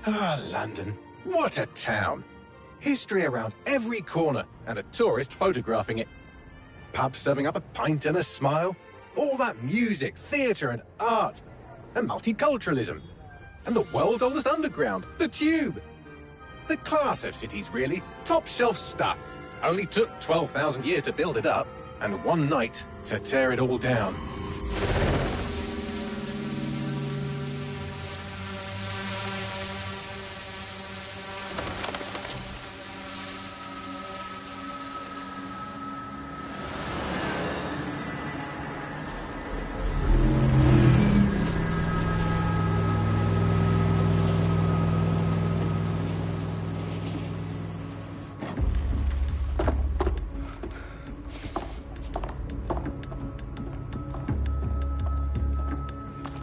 Ah, London. What a town. History around every corner, and a tourist photographing it. Pubs serving up a pint and a smile. All that music, theatre and art. And multiculturalism. And the world's oldest underground, the Tube. The class of cities, really. Top shelf stuff. Only took 12,000 years to build it up, and one night to tear it all down.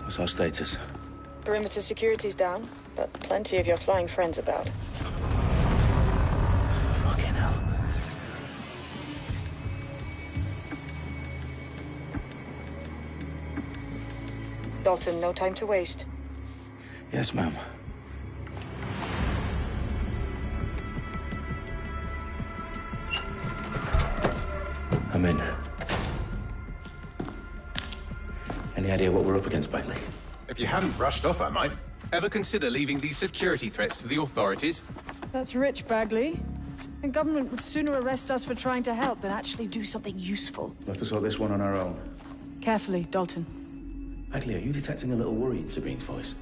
What's our status? Perimeter security's down, but plenty of your flying friends about. Fucking hell. Dalton, no time to waste. Yes, ma'am. I'm in. Any idea what we're up against, Bagley? If you hadn't brushed off, I might. Ever consider leaving these security threats to the authorities? That's rich, Bagley. The government would sooner arrest us for trying to help than actually do something useful. We'll have to sort this one on our own. Carefully, Dalton. Bagley, are you detecting a little worry in Sabine's voice?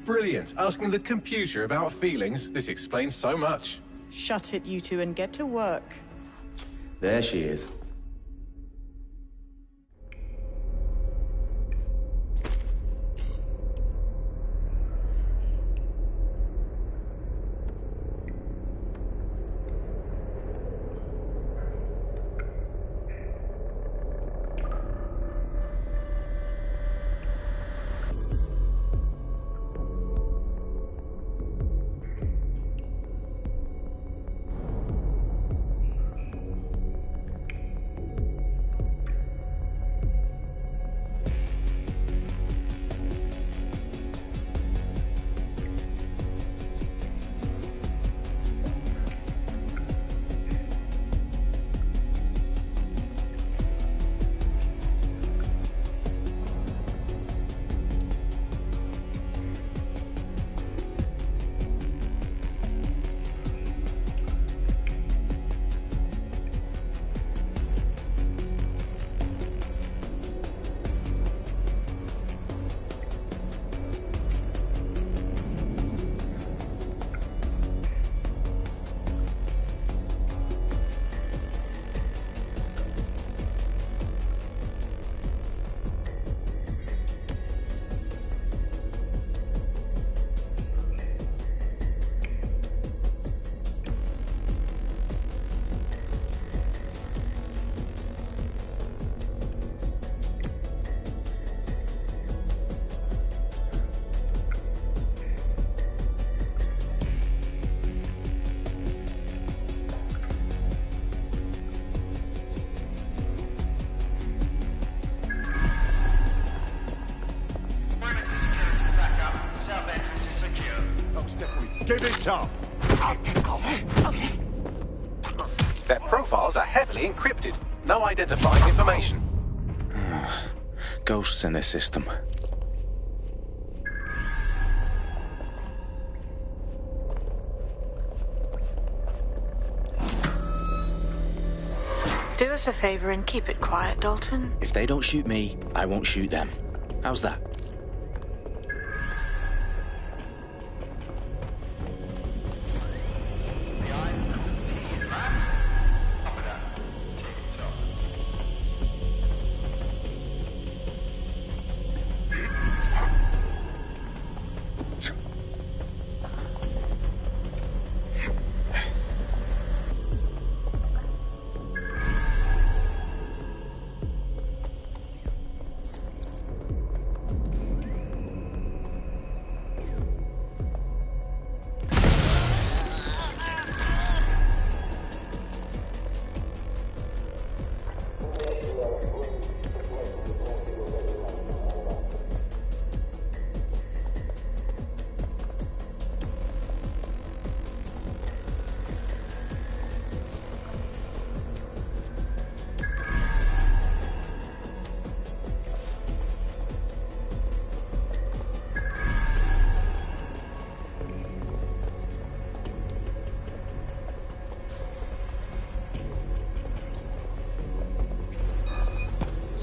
Brilliant. Asking the computer about feelings. This explains so much. Shut it, you two, and get to work. There she is. Give it up! Their profiles are heavily encrypted. No identifying information. Ghosts in this system. Do us a favor and keep it quiet, Dalton. If they don't shoot me, I won't shoot them. How's that?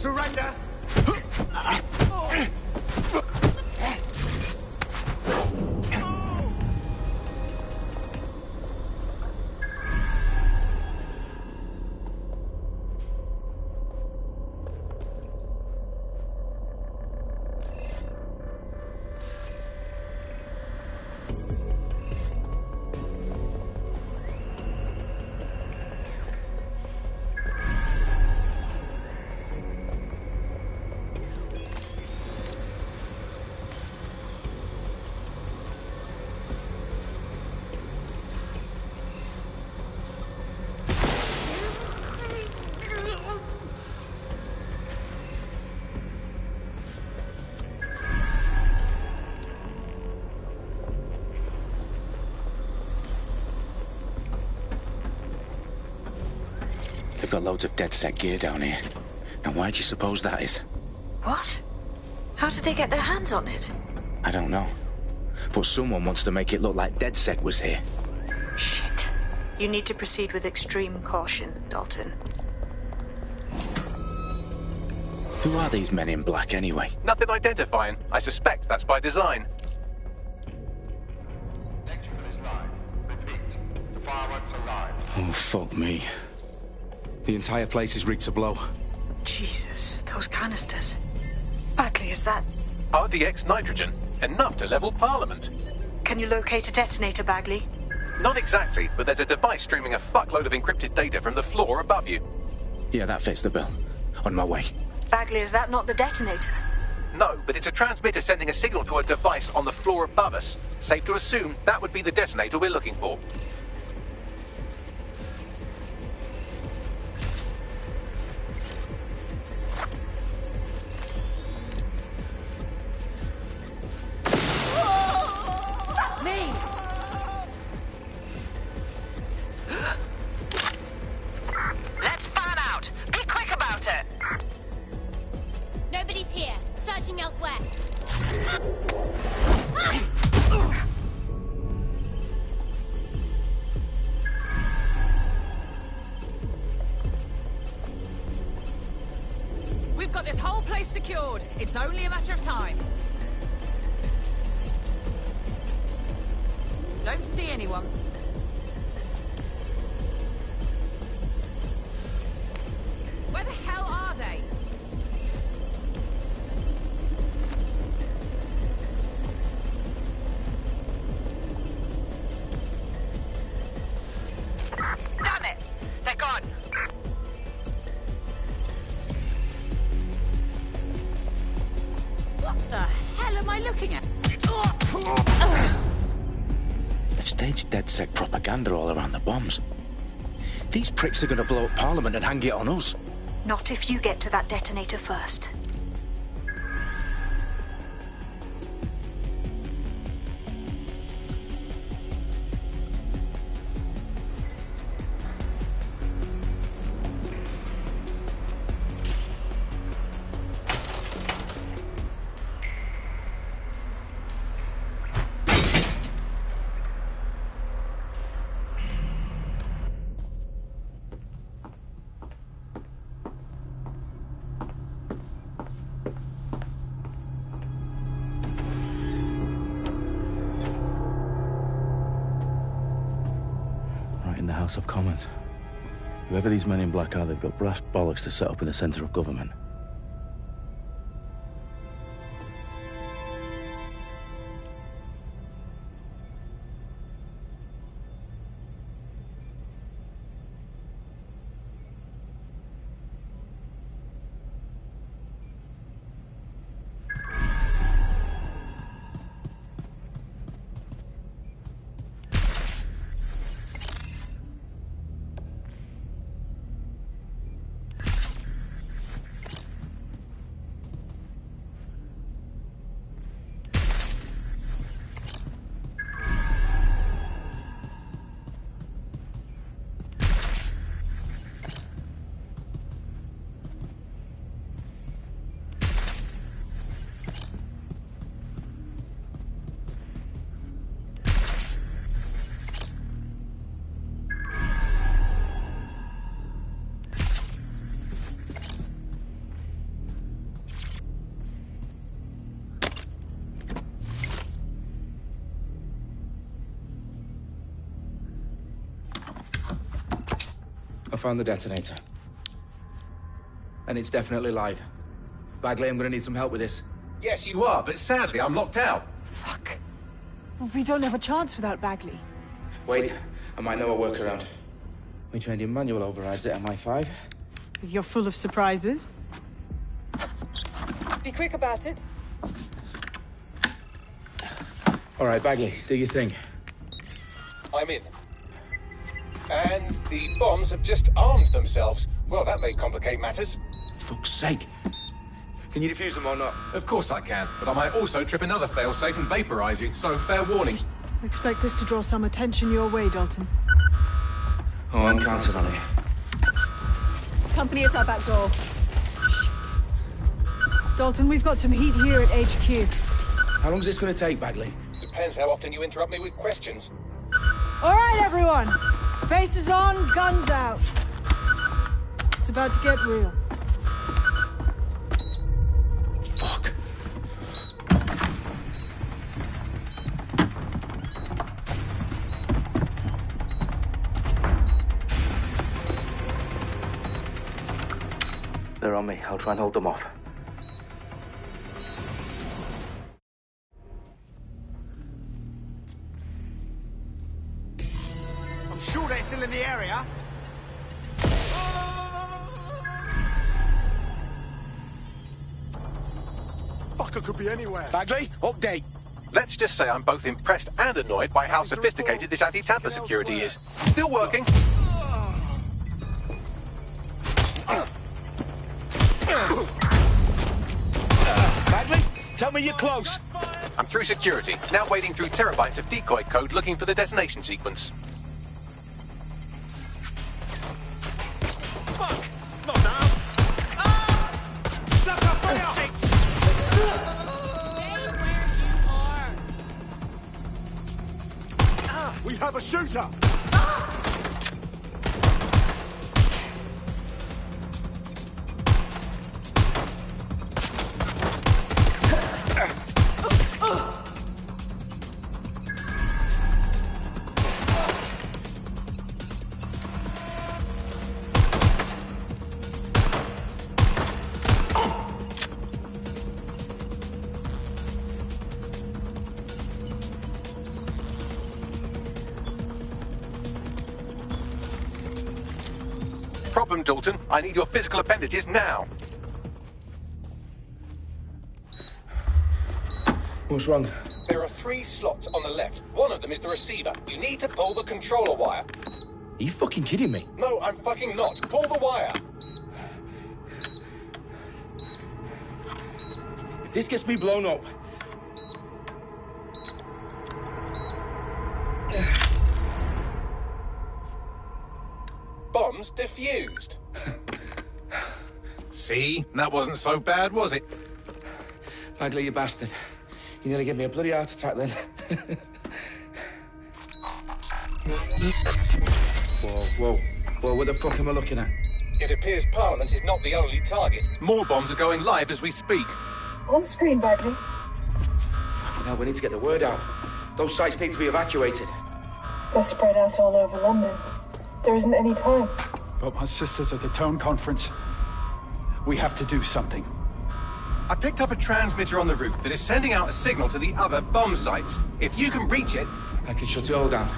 surrender! They've got loads of DedSec gear down here. Now why do you suppose that is? What? How did they get their hands on it? I don't know. But someone wants to make it look like DedSec was here. Shit. You need to proceed with extreme caution, Dalton. Who are these men in black anyway? Nothing identifying. I suspect that's by design. Electrical is live. Repeat. The fireworks are live. Oh, fuck me. The entire place is rigged to blow. Jesus, those canisters. Bagley, is that... RDX nitrogen. Enough to level Parliament. Can you locate a detonator, Bagley? Not exactly, but there's a device streaming a fuckload of encrypted data from the floor above you. Yeah, that fits the bill. On my way. Bagley, is that not the detonator? No, but it's a transmitter sending a signal to a device on the floor above us. Safe to assume that would be the detonator we're looking for. Me! Let's fan out! Be quick about it! Nobody's here. Searching elsewhere. We've got this whole place secured. It's only a matter of time. Don't see anyone. Where the hell are they? Damn it! They're gone! What the hell am I looking at? They've staged DedSec propaganda all around the bombs. These pricks are going to blow up Parliament and hang it on us. Not if you get to that detonator first. Right in the House of Commons. Whoever these men in black are, they've got brass bollocks to set up in the centre of government. I found the detonator. And it's definitely live. Bagley, I'm gonna need some help with this. Yes, you are, but sadly, I'm locked out. Fuck. We don't have a chance without Bagley. Wait, I might know a workaround. We trained in manual overrides at MI5. You're full of surprises. Be quick about it. All right, Bagley, do your thing. I'm in. And the bombs have just armed themselves. Well, that may complicate matters. Fuck's sake. Can you defuse them or not? Of course I can, but I might also trip another failsafe and vaporize you, so fair warning. Expect this to draw some attention your way, Dalton. Oh, I'm counting on it. Company at our back door. Dalton, we've got some heat here at HQ. How long's this gonna take, Bagley? Depends how often you interrupt me with questions. All right, everyone. Faces on, guns out. It's about to get real. Fuck. They're on me. I'll try and hold them off. I'm sure they're still in the area. Fucker could be anywhere. Bagley, update. Let's just say I'm both impressed and annoyed by how sophisticated this anti-tamper security is. Still working. Bagley, tell me you're close. I'm through security, now wading through terabytes of decoy code looking for the detonation sequence. Fuck! Not now! Shut up, fire! We have a shooter! Problem, Dalton. I need your physical appendages now. What's wrong? There are 3 slots on the left. One of them is the receiver. You need to pull the controller wire. Are you fucking kidding me? No, I'm fucking not. Pull the wire. If this gets me blown up... Bombs defused. See? That wasn't so bad, was it? Bagley, you bastard. You nearly gave me a bloody heart attack then. Whoa. What the fuck am I looking at? It appears Parliament is not the only target. More bombs are going live as we speak. On screen, Bagley. Now we need to get the word out. Those sites need to be evacuated. They're spread out all over London. There isn't any time. But my sister's at the town conference. We have to do something. I picked up a transmitter on the roof that is sending out a signal to the other bomb sites. If you can reach it... I can shut it all down.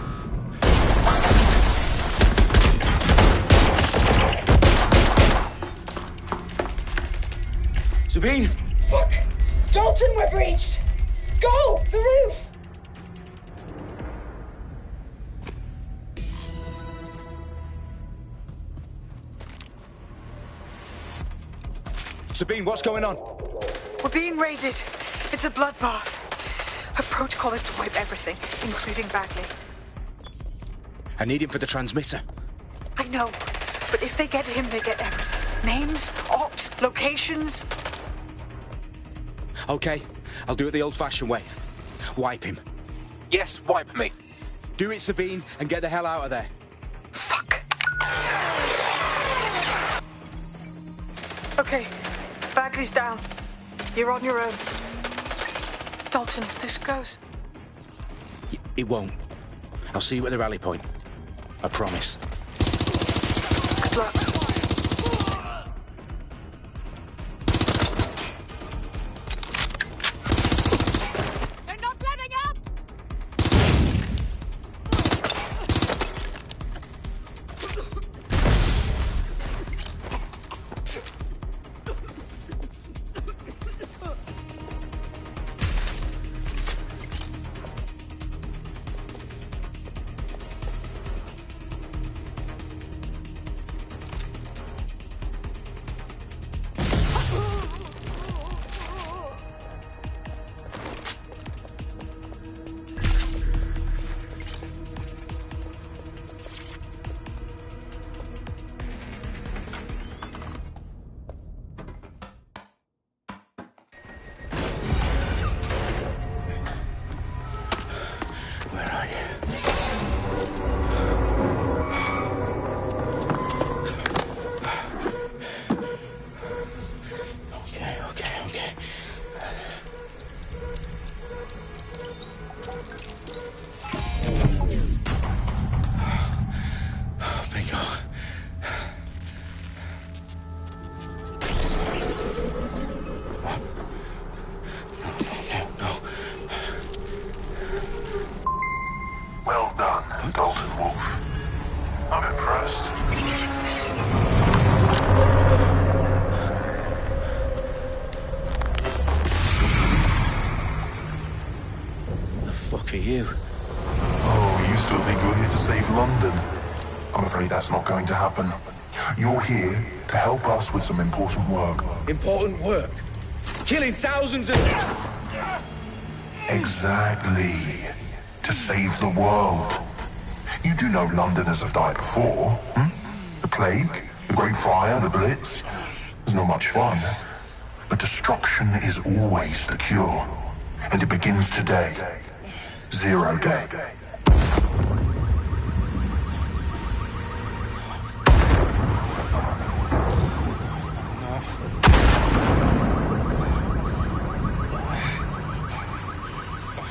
Sabine! Fuck! Dalton, we're breached! Go! The roof! Sabine, what's going on? We're being raided. It's a bloodbath. Her protocol is to wipe everything, including Bagley. I need him for the transmitter. I know, but if they get him, they get everything. Names, ops, locations. Okay, I'll do it the old-fashioned way. Wipe him. Yes, wipe me. Do it, Sabine, and get the hell out of there. Fuck. Okay, Bagley's down. You're on your own. Dalton, if this goes... It won't. I'll see you at the rally point. I promise. Good blood. They're not letting up! Where are you? Okay. Bingo. No. Well done, Dalton Wolf. I'm impressed. The fuck are you? Oh, you still think you're here to save London? I'm afraid that's not going to happen. You're here to help us with some important work. Important work. Killing thousands of... Exactly. To save the world. You do know Londoners have died before, hmm? The plague, the Great Fire, the Blitz. It's not much fun. But destruction is always the cure. And it begins today. Zero Day.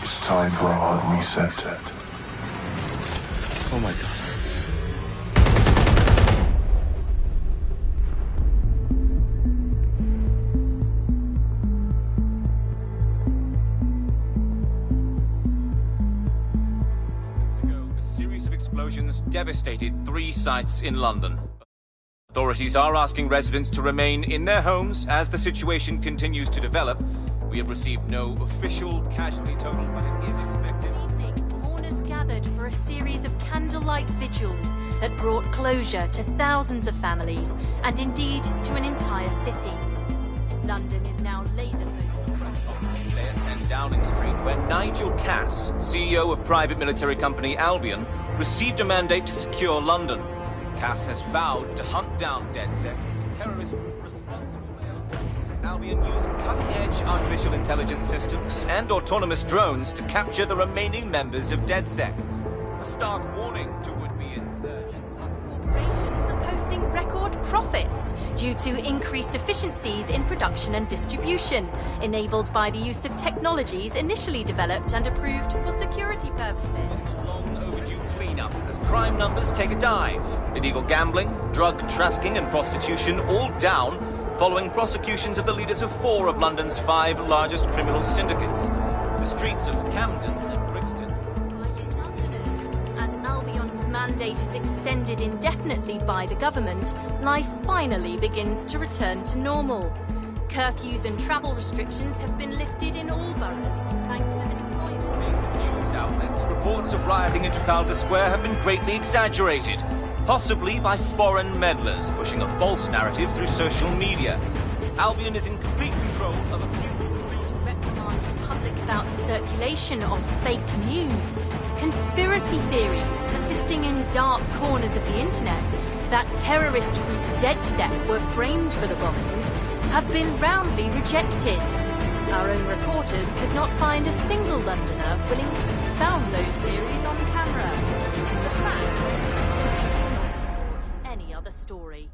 It's time for a hard reset. Oh my god. A series of explosions devastated 3 sites in London. Authorities are asking residents to remain in their homes as the situation continues to develop. We have received no official casualty total, but it is expected. This evening, mourners gathered for a series of candlelight vigils that brought closure to thousands of families and indeed to an entire city. London is now laser-focused. At 10 Downing Street, where Nigel Cass, CEO of private military company Albion, received a mandate to secure London. Cass has vowed to hunt down DedSec, terrorists responsible for their efforts. Albion used cutting-edge artificial intelligence systems and autonomous drones to capture the remaining members of DedSec. A stark warning to would-be insurgents. Corporations are posting record profits due to increased efficiencies in production and distribution, enabled by the use of technologies initially developed and approved for security purposes. Long overdue cleanup as crime numbers take a dive. Illegal gambling, drug trafficking and prostitution all down following prosecutions of the leaders of 4 of London's 5 largest criminal syndicates. The streets of Camden and Brixton. As Albion's mandate is extended indefinitely by the government, life finally begins to return to normal. Curfews and travel restrictions have been lifted in all boroughs, thanks to the deployment. News outlets, reports of rioting in Trafalgar Square have been greatly exaggerated, possibly by foreign meddlers pushing a false narrative through social media. Albion is in complete control of a few... reprimand the public about the circulation of fake news, conspiracy theories persisting in dark corners of the internet that terrorist group DedSec were framed for the bombings have been roundly rejected. Our own reporters could not find a single Londoner willing to expound those theories on camera. The facts simply do not support any other story.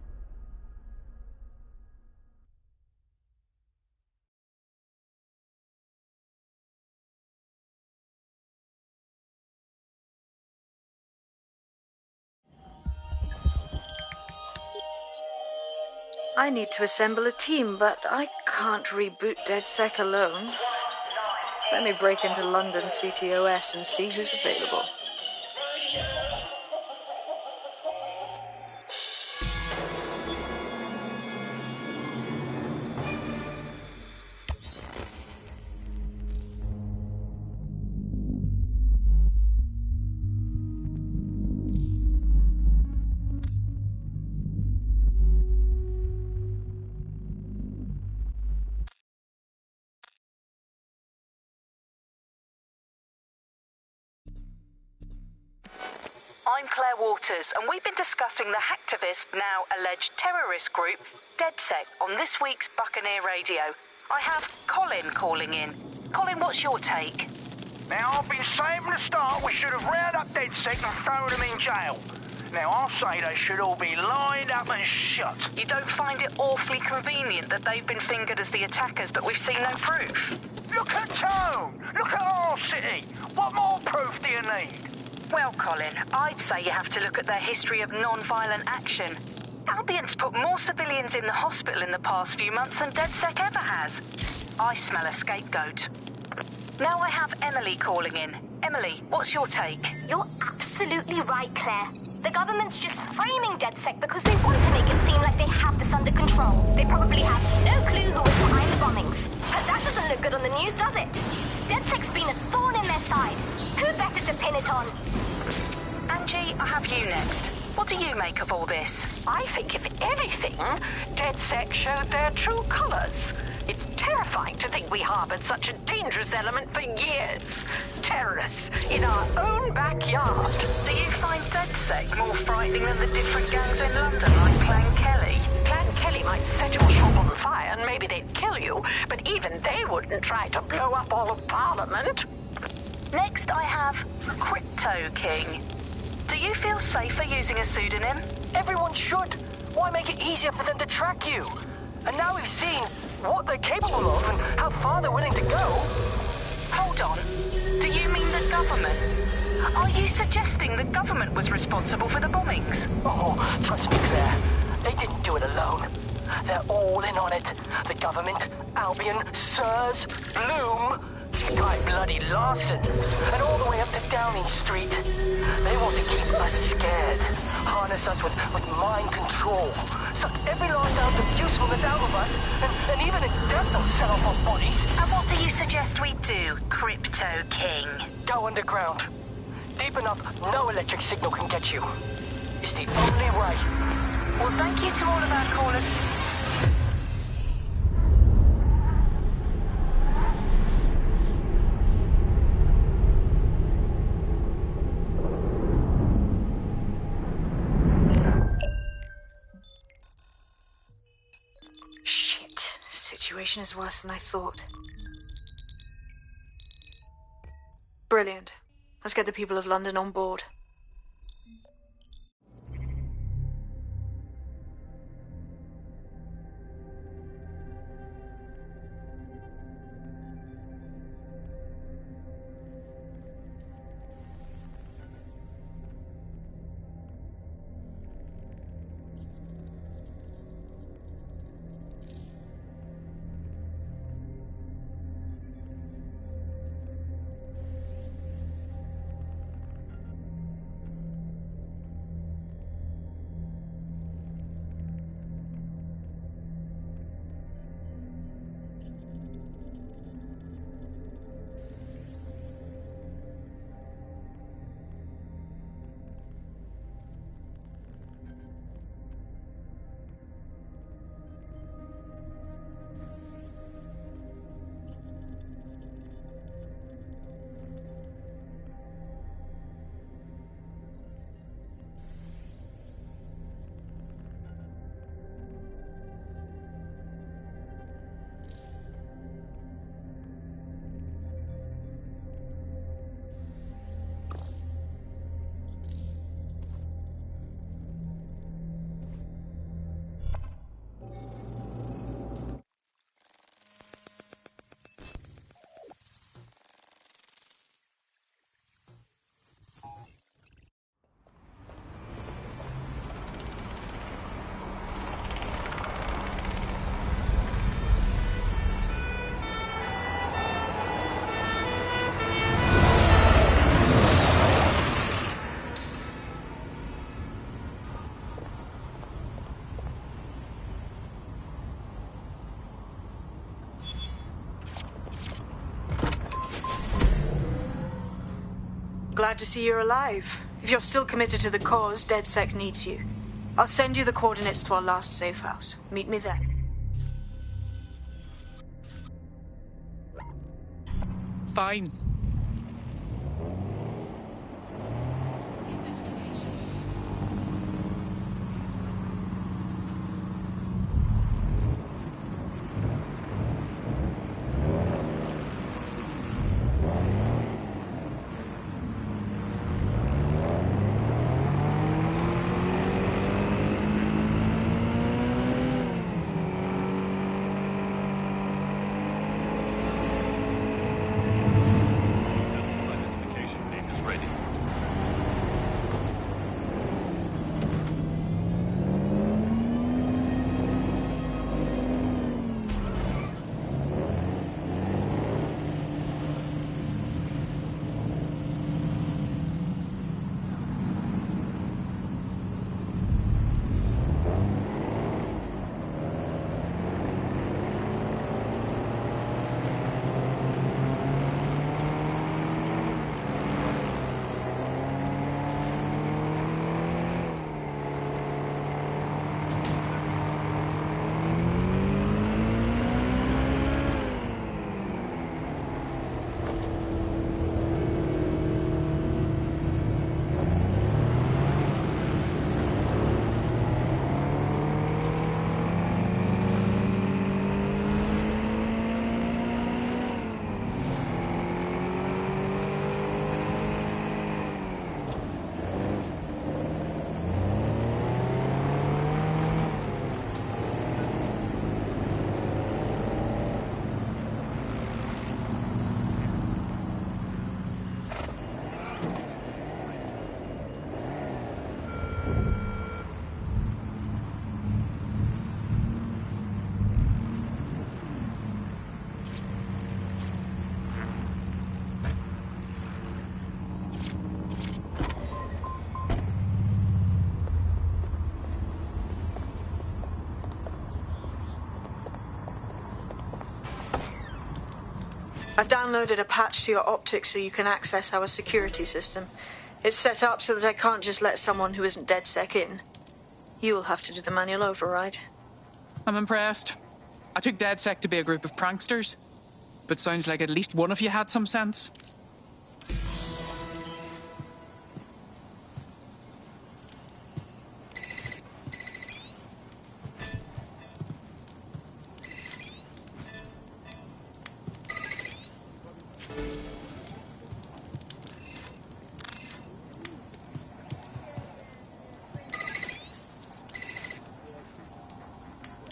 I need to assemble a team, but I can't reboot DedSec alone. Let me break into London CTOS and see who's available. I'm Claire Waters, and we've been discussing the hacktivist, now alleged terrorist group, DedSec, on this week's Buccaneer Radio. I have Colin calling in. Colin, what's your take? Now, I've been saying from the start we should have rounded up DedSec and thrown them in jail. Now, I'll say they should all be lined up and shot. You don't find it awfully convenient that they've been fingered as the attackers, but we've seen no proof? Look at Tone! Look at our city! What more proof do you need? Well, Colin, I'd say you have to look at their history of non-violent action. Albion's put more civilians in the hospital in the past few months than DedSec ever has. I smell a scapegoat. Now I have Emily calling in. Emily, what's your take? You're absolutely right, Claire. The government's just framing DedSec because they want to make it seem like they have this under control. They probably have no clue who was behind the bombings. But that doesn't look good on the news, does it? DedSec's been a thorn in their side. Who better to pin it on? Angie, I have you next. What do you make of all this? I think, if anything, DedSec showed their true colors. It's terrifying to think we harbored such a dangerous element for years. Terrorists in our own backyard. Do you find DedSec more frightening than the different gangs in London, like Clan Kelly? Clan Kelly might set your shop on fire and maybe they'd kill you, but even they wouldn't try to blow up all of Parliament. Next, I have Crypto King. Do you feel safer using a pseudonym? Everyone should. Why make it easier for them to track you? And now we've seen what they're capable of and how far they're willing to go. Hold on. Do you mean the government? Are you suggesting the government was responsible for the bombings? Oh, trust me, Claire. They didn't do it alone. They're all in on it. The government, Albion, SIRS, Bloom, Sky Bloody Larson, and all the way up to Downing Street. They want to keep us scared, harness us with mind control, suck every last ounce of usefulness out of us, and even in death they'll sell off our bodies. And what do you suggest we do, Crypto King? Go underground. Deep enough, no electric signal can get you. It's the only way. Well, thank you to all of our callers. Shit. Situation is worse than I thought. Brilliant. Let's get the people of London on board. Glad to see you're alive. If you're still committed to the cause, DedSec needs you. I'll send you the coordinates to our last safe house. Meet me there. Fine. I've downloaded a patch to your optics so you can access our security system. It's set up so that I can't just let someone who isn't DedSec in. You'll have to do the manual override. I'm impressed. I took DedSec to be a group of pranksters, but sounds like at least one of you had some sense.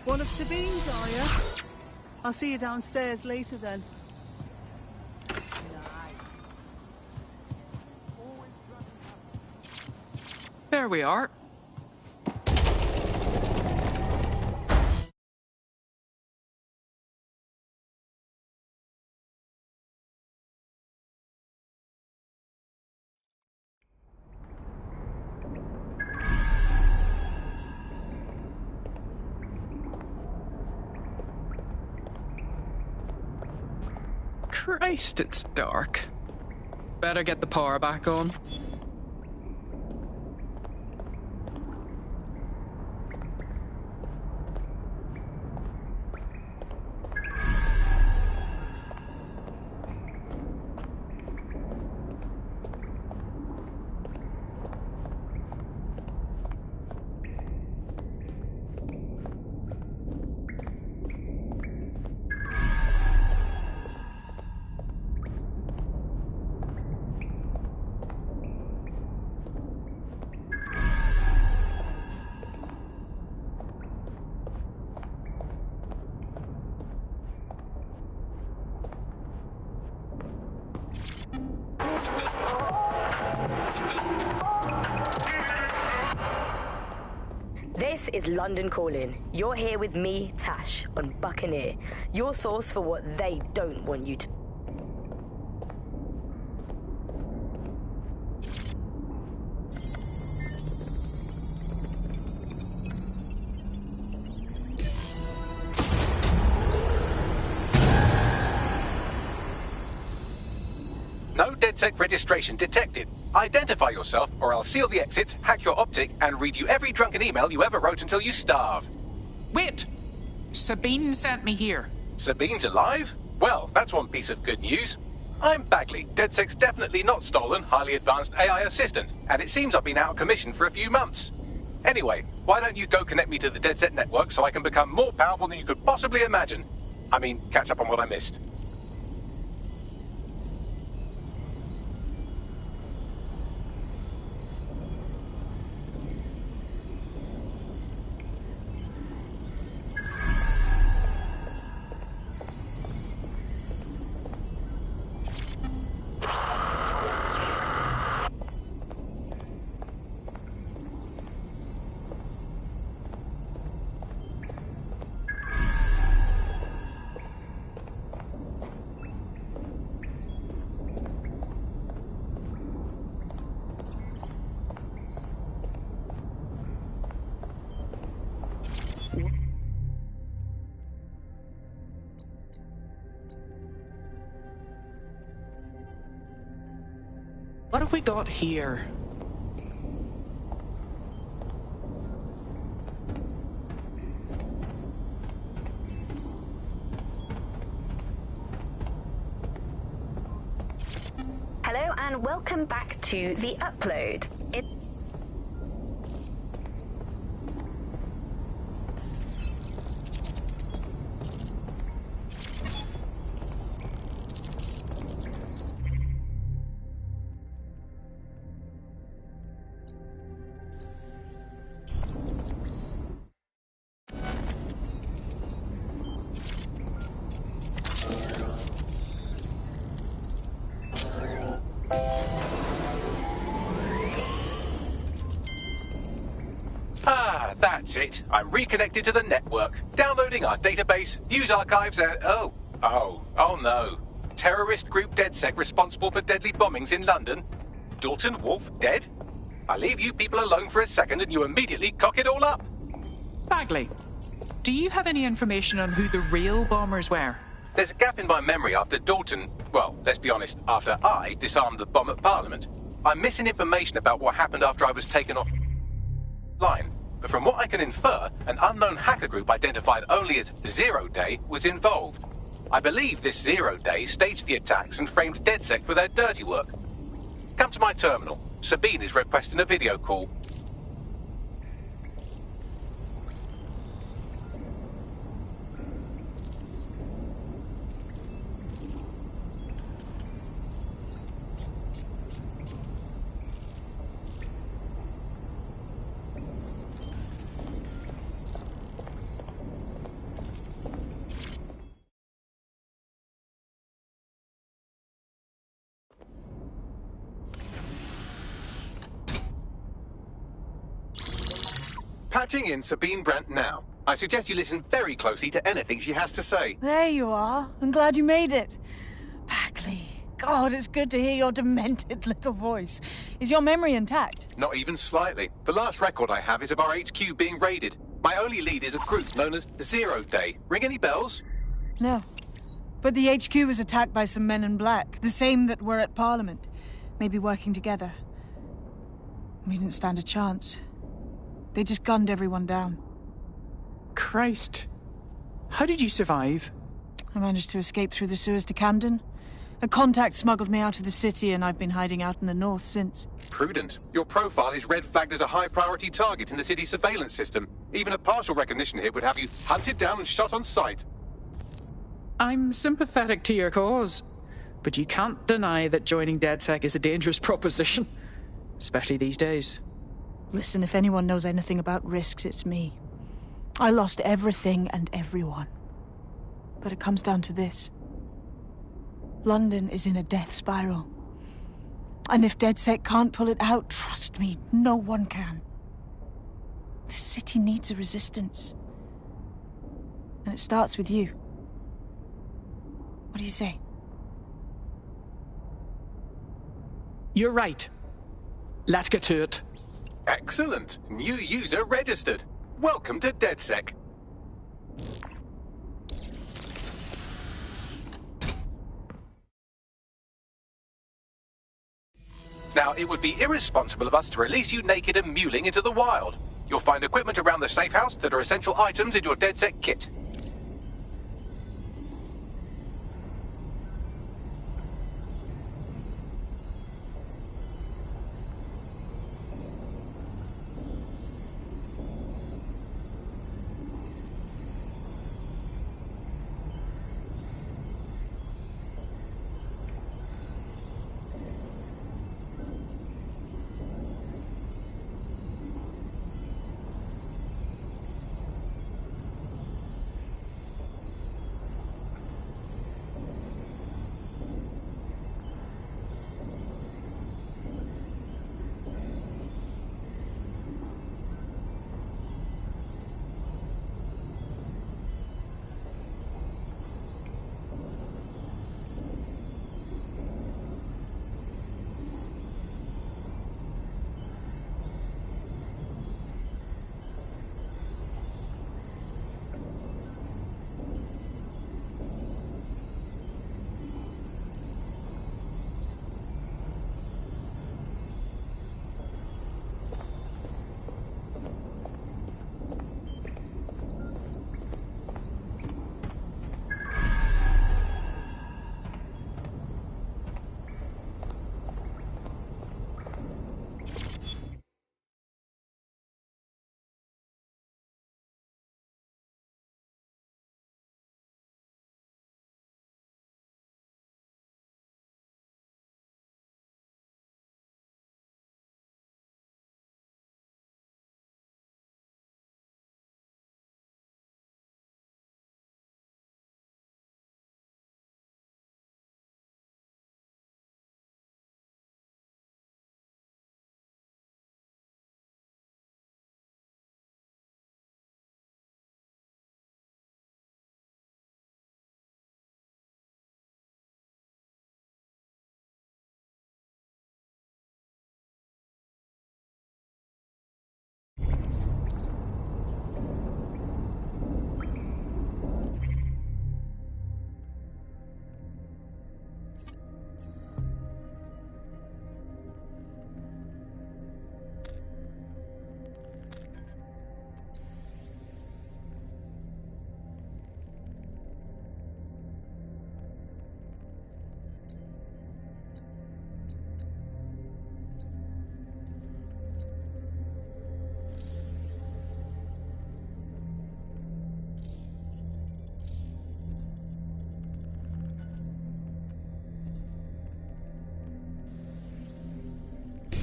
One of Sabine's, are you? I'll see you downstairs later then. Nice. There we are. Christ, it's dark. Better get the power back on. This is London Calling. You're here with me, Tash, on Buccaneer, your source for what they don't want you to. No DedSec registration detected. Identify yourself, or I'll seal the exits, hack your optic, and read you every drunken email you ever wrote until you starve. Wait! Sabine sent me here. Sabine's alive? Well, that's one piece of good news. I'm Bagley, DedSec's definitely not stolen, highly advanced AI assistant, and it seems I've been out of commission for a few months. Anyway, why don't you go connect me to the DedSec network so I can become more powerful than you could possibly imagine? I mean, catch up on what I missed. What have we got here? Hello and welcome back to The Upload. Ah, that's it. I'm reconnected to the network, downloading our database, news archives, and oh no. Terrorist group DedSec responsible for deadly bombings in London? Dalton Wolf dead? I leave you people alone for a second and you immediately cock it all up. Bagley, do you have any information on who the real bombers were? There's a gap in my memory after Dalton, well, let's be honest, after I disarmed the bomb at Parliament. I'm missing information about what happened after I was taken offline. But from what I can infer, an unknown hacker group identified only as Zero Day was involved. I believe this Zero Day staged the attacks and framed DedSec for their dirty work. Come to my terminal. Sabine is requesting a video call. Patching in Sabine Brandt now. I suggest you listen very closely to anything she has to say. There you are. I'm glad you made it. Bagley, God, it's good to hear your demented little voice. Is your memory intact? Not even slightly. The last record I have is of our HQ being raided. My only lead is a group known as Zero Day. Ring any bells? No. But the HQ was attacked by some men in black, the same that were at Parliament. Maybe working together. We didn't stand a chance. They just gunned everyone down. Christ. How did you survive? I managed to escape through the sewers to Camden. A contact smuggled me out of the city and I've been hiding out in the north since. Prudent. Your profile is red flagged as a high-priority target in the city's surveillance system. Even a partial recognition here would have you hunted down and shot on sight. I'm sympathetic to your cause, but you can't deny that joining DedSec is a dangerous proposition. Especially these days. Listen, if anyone knows anything about risks, it's me. I lost everything and everyone. But it comes down to this. London is in a death spiral. And if DedSec can't pull it out, trust me, no one can. The city needs a resistance. And it starts with you. What do you say? You're right. Let's get to it. Excellent. New user registered. Welcome to DedSec. Now, it would be irresponsible of us to release you naked and mewling into the wild. You'll find equipment around the safe house that are essential items in your DedSec kit.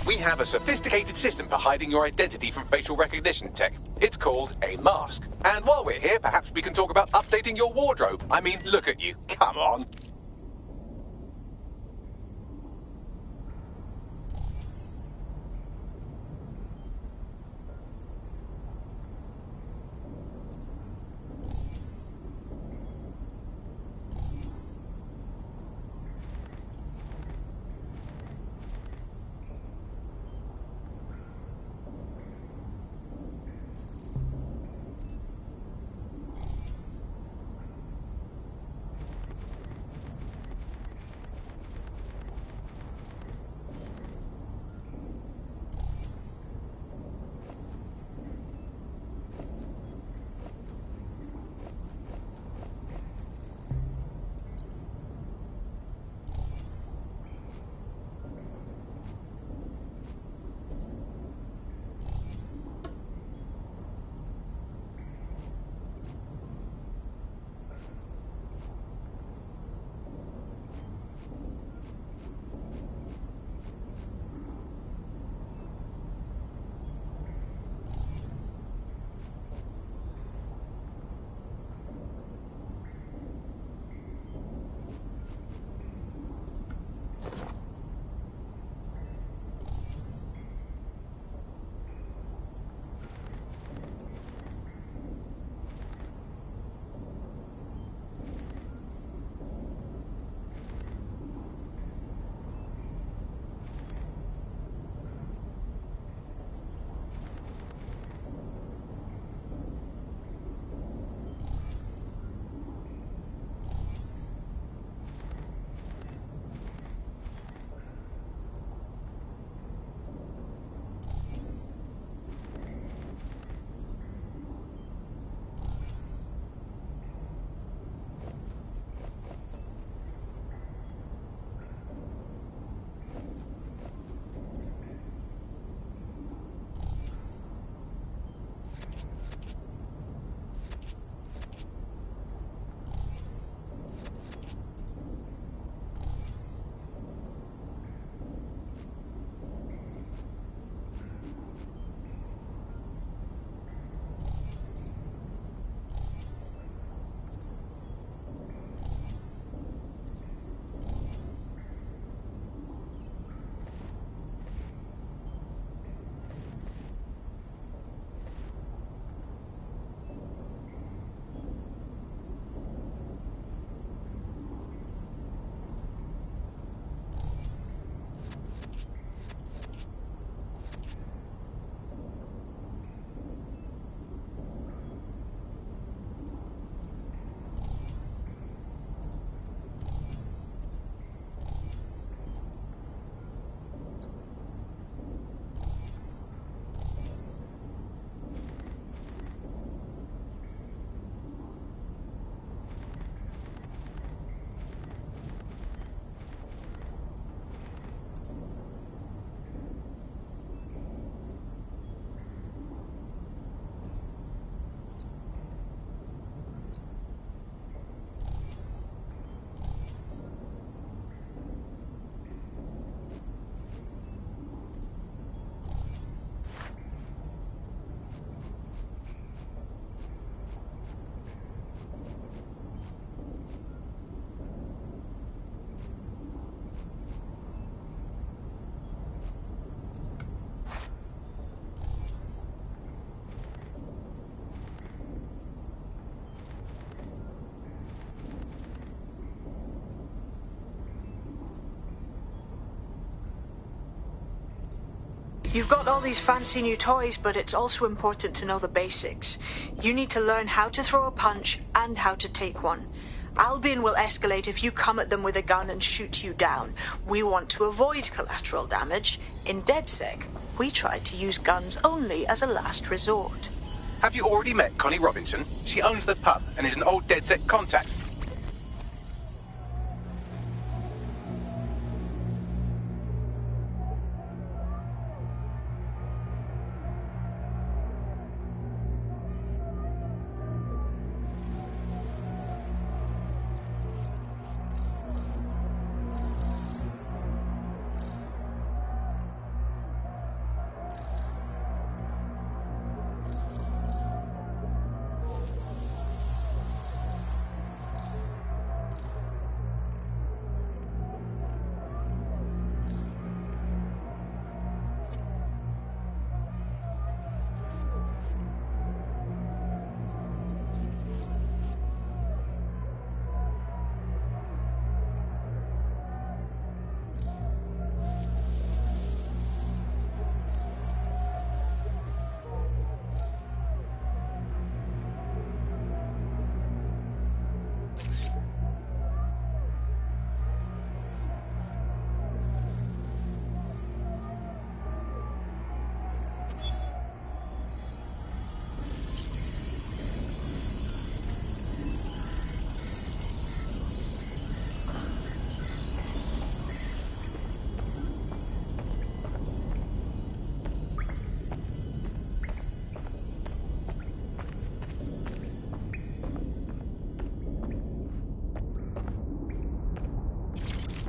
We have a sophisticated system for hiding your identity from facial recognition tech. It's called a mask. And while we're here, perhaps we can talk about updating your wardrobe. I mean, look at you. Come on. You've got all these fancy new toys, but it's also important to know the basics. You need to learn how to throw a punch and how to take one. Albion will escalate if you come at them with a gun and shoot you down. We want to avoid collateral damage. In DedSec, we try to use guns only as a last resort. Have you already met Connie Robinson? She owns the pub and is an old DedSec contact.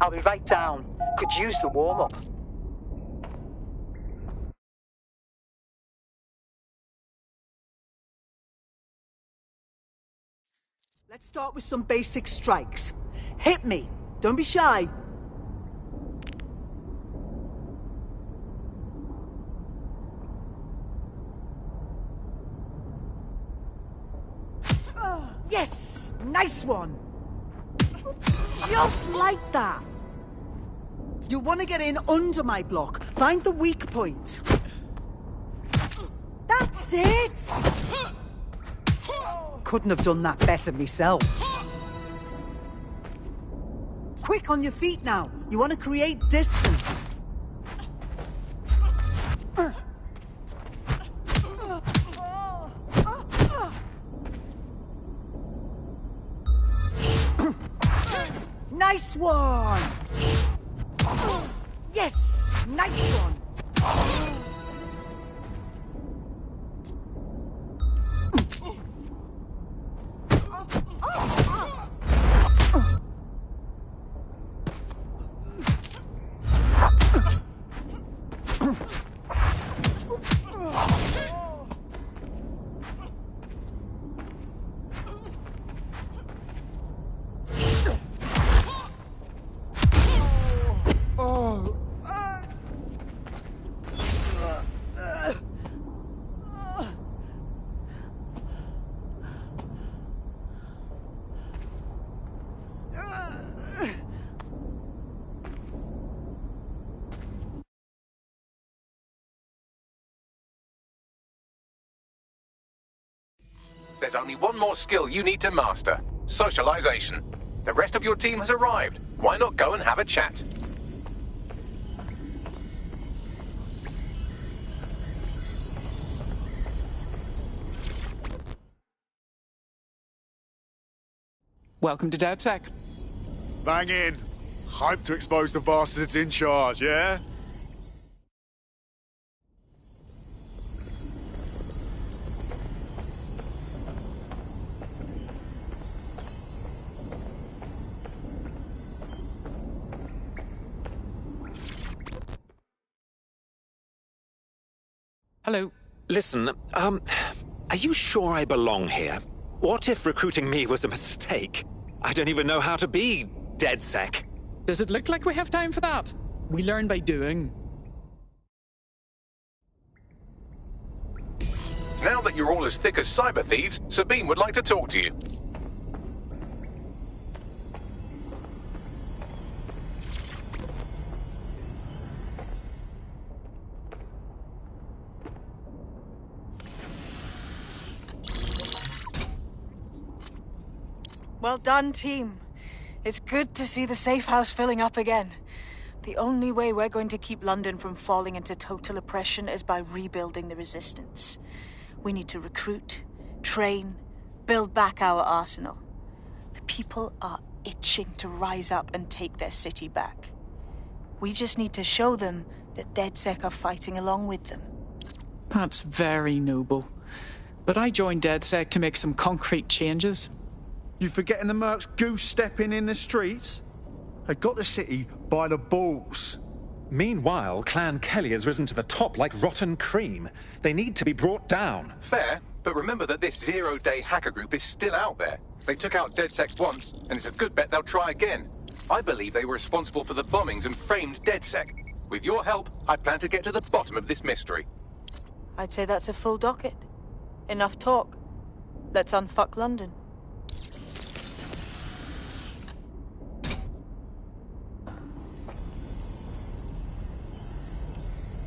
I'll be right down. Could use the warm-up. Let's start with some basic strikes. Hit me. Don't be shy. Yes! Nice one! Just like that. You want to get in under my block. Find the weak point. That's it! Couldn't have done that better myself. Quick on your feet now. You want to create distance. Nice one! Yes! Nice one! There's only one more skill you need to master. Socialization. The rest of your team has arrived. Why not go and have a chat? Welcome to DedSec. Bang in. Hype to expose the bastards in charge, yeah? Hello. Listen, are you sure I belong here? What if recruiting me was a mistake? I don't even know how to be DedSec. Does it look like we have time for that? We learn by doing. Now that you're all as thick as cyber thieves, Sabine would like to talk to you. Well done, team. It's good to see the safe house filling up again. The only way we're going to keep London from falling into total oppression is by rebuilding the resistance. We need to recruit, train, build back our arsenal. The people are itching to rise up and take their city back. We just need to show them that DedSec are fighting along with them. That's very noble. But I joined DedSec to make some concrete changes. You forgetting the mercs goose-stepping in the streets? They got the city by the balls. Meanwhile, Clan Kelly has risen to the top like rotten cream. They need to be brought down. Fair, but remember that this zero-day hacker group is still out there. They took out DedSec once, and it's a good bet they'll try again. I believe they were responsible for the bombings and framed DedSec. With your help, I plan to get to the bottom of this mystery. I'd say that's a full docket. Enough talk. Let's unfuck London.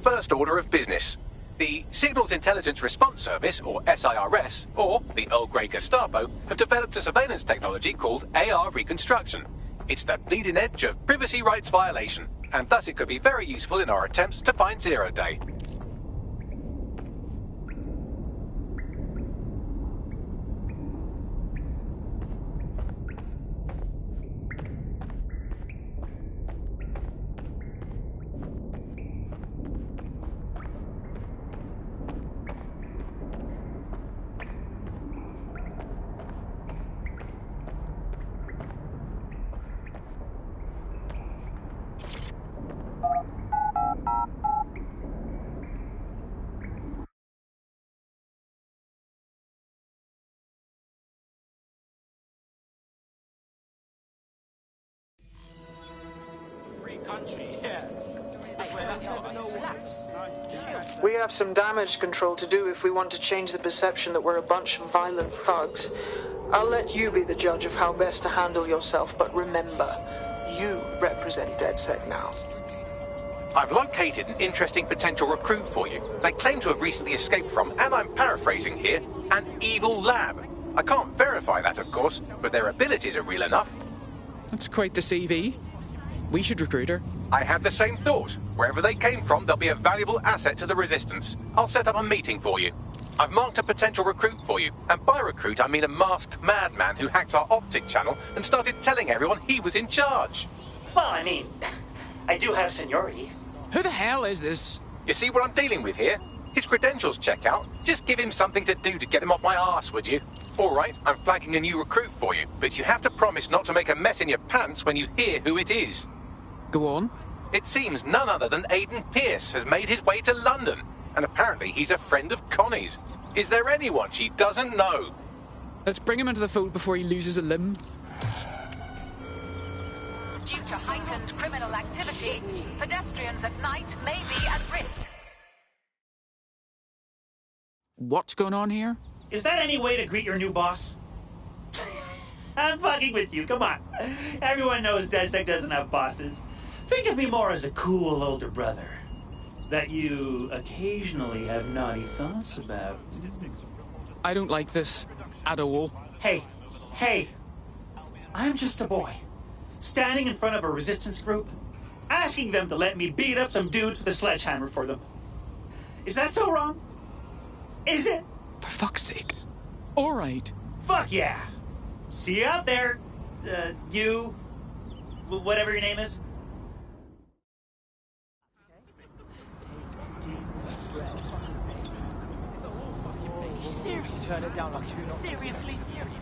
First order of business. The Signals Intelligence Response Service, or SIRS, or the Earl Grey Gestapo, have developed a surveillance technology called AR Reconstruction. It's the bleeding edge of privacy rights violation, and thus it could be very useful in our attempts to find Zero Day. We have some damage control to do if we want to change the perception that we're a bunch of violent thugs. I'll let you be the judge of how best to handle yourself, but remember, you represent DedSec now. I've located an interesting potential recruit for you. They claim to have recently escaped from, and I'm paraphrasing here, an evil lab. I can't verify that, of course, but their abilities are real enough. That's quite the CV. We should recruit her. I had the same thought. Wherever they came from, they'll be a valuable asset to the Resistance. I'll set up a meeting for you. I've marked a potential recruit for you, and by recruit I mean a masked madman who hacked our optic channel and started telling everyone he was in charge. Well, I mean, I do have seniority. Who the hell is this? You see what I'm dealing with here? His credentials check out. Just give him something to do to get him off my arse, would you? All right, I'm flagging a new recruit for you, but you have to promise not to make a mess in your pants when you hear who it is. Go on. It seems none other than Aidan Pierce has made his way to London, and apparently he's a friend of Connie's. Is there anyone she doesn't know? Let's bring him into the fold before he loses a limb. Due to heightened criminal activity, pedestrians at night may be at risk. What's going on here? Is that any way to greet your new boss? I'm fucking with you, come on. Everyone knows DedSec doesn't have bosses. Think of me more as a cool older brother that you occasionally have naughty thoughts about. I don't like this at all. Hey, I'm just a boy, standing in front of a resistance group, asking them to let me beat up some dudes with a sledgehammer for them. Is that so wrong? Is it? For fuck's sake. All right. Fuck yeah. See you out there, you, whatever your name is. Seriously, turn it down like you're not seriously serious.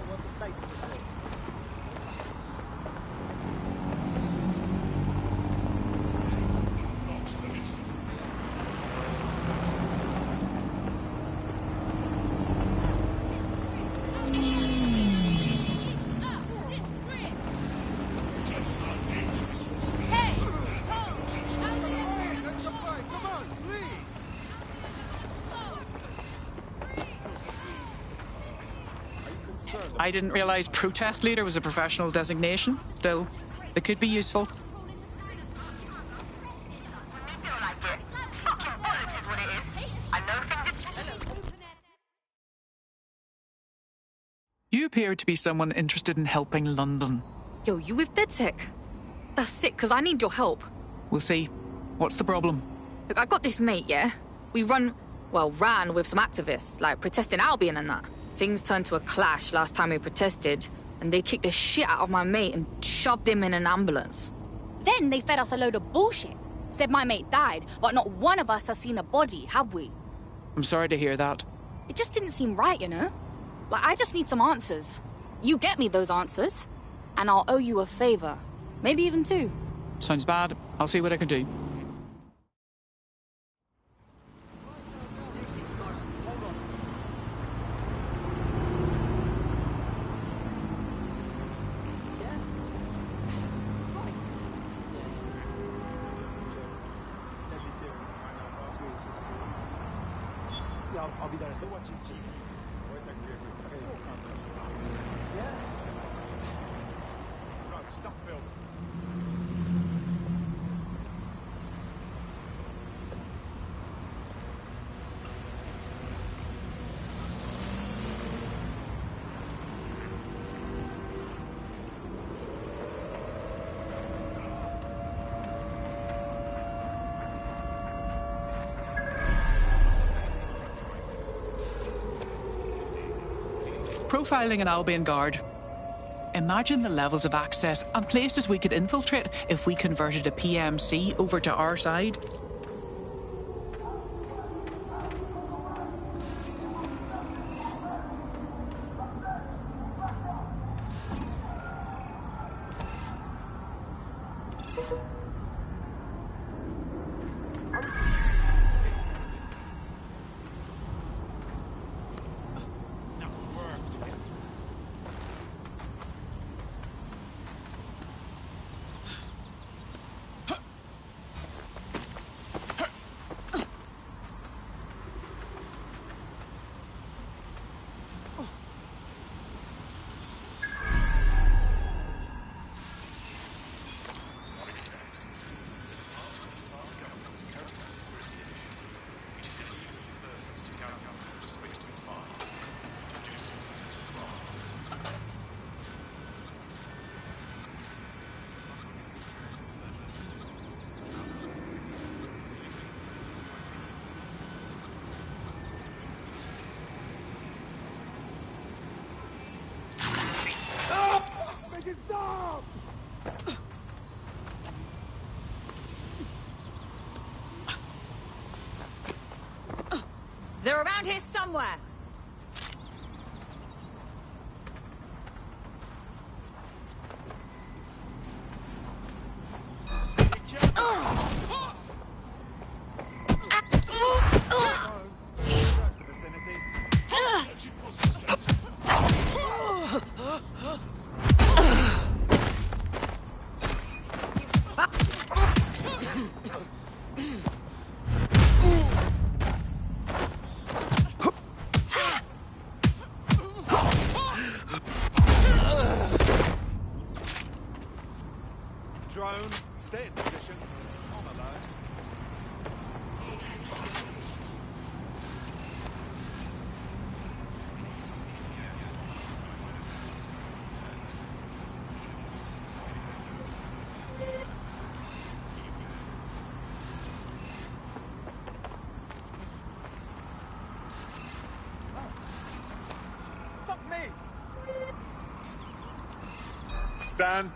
What's the status of the report? I didn't realize protest leader was a professional designation. Still, they could be useful. You appear to be someone interested in helping London. Yo, you with DedSec? That's sick, because I need your help. We'll see. What's the problem? Look, I got this mate, yeah? We ran with some activists, like protesting Albion and that. Things turned to a clash last time we protested, and they kicked the shit out of my mate and shoved him in an ambulance. Then they fed us a load of bullshit. Said my mate died, but not one of us has seen a body, have we? I'm sorry to hear that. It just didn't seem right, you know? Like, I just need some answers. You get me those answers, and I'll owe you a favor. Maybe even 2. Sounds bad. I'll see what I can do. Yeah, I'll be there. So what? Stop filming. Profiling an Albion guard. Imagine the levels of access and places we could infiltrate if we converted a PMC over to our side. Stop! They're around here somewhere. Drone, stay in position. On alert. Fuck me! Stand.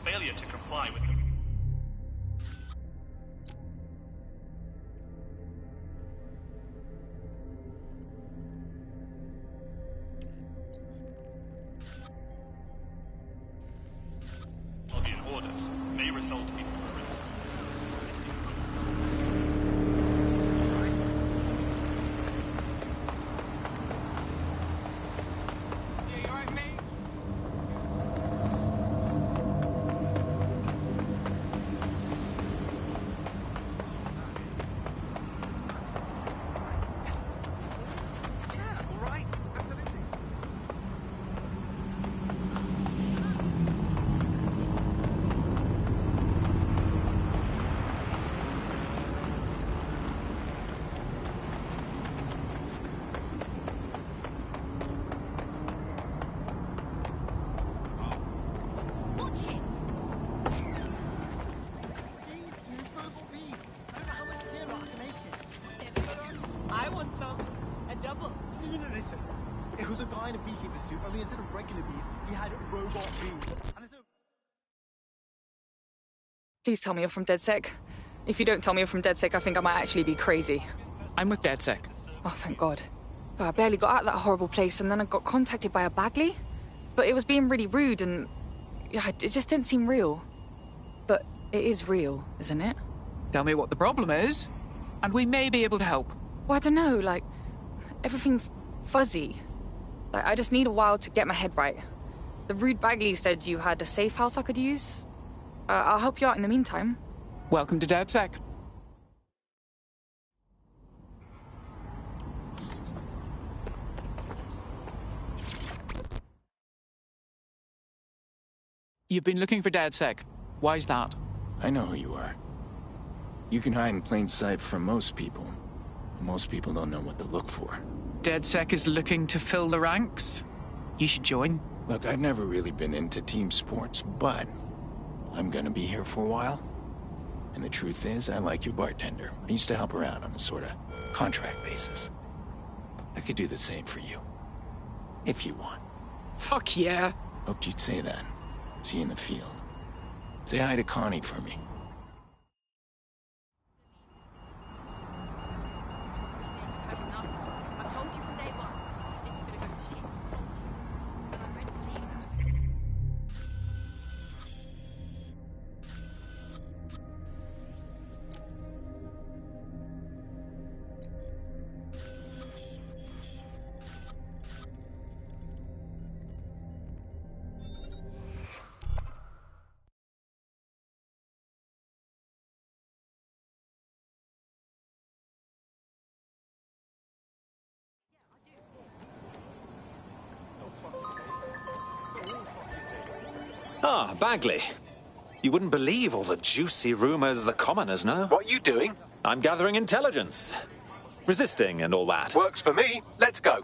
failure to comply with them. assault people released. I want some. A double. No, listen. It was a guy in a beekeeper suit, only instead of regular bees, he had robot bees. And there's no... Please tell me you're from DedSec. If you don't tell me you're from DedSec, I think I might actually be crazy. I'm with DedSec. Oh, thank God. I barely got out of that horrible place, and then I got contacted by a Bagley. But it was being really rude, and yeah, it just didn't seem real. But it is real, isn't it? Tell me what the problem is, and we may be able to help. Well, I don't know, like, everything's fuzzy. Like, I just need a while to get my head right. The rude Bagley said you had a safe house I could use. I'll help you out in the meantime. Welcome to DedSec. You've been looking for DedSec. Why's that? I know who you are. You can hide in plain sight from most people. Most people don't know what to look for. DedSec is looking to fill the ranks. You should join. Look, I've never really been into team sports, but I'm gonna be here for a while. And the truth is, I like your bartender. I used to help her out on a sort of contract basis. I could do the same for you. If you want. Fuck yeah. Hoped you'd say that. See you in the field. Say hi to Connie for me. Ah, Bagley. You wouldn't believe all the juicy rumors the commoners know. What are you doing? I'm gathering intelligence. Resisting and all that. Works for me. Let's go.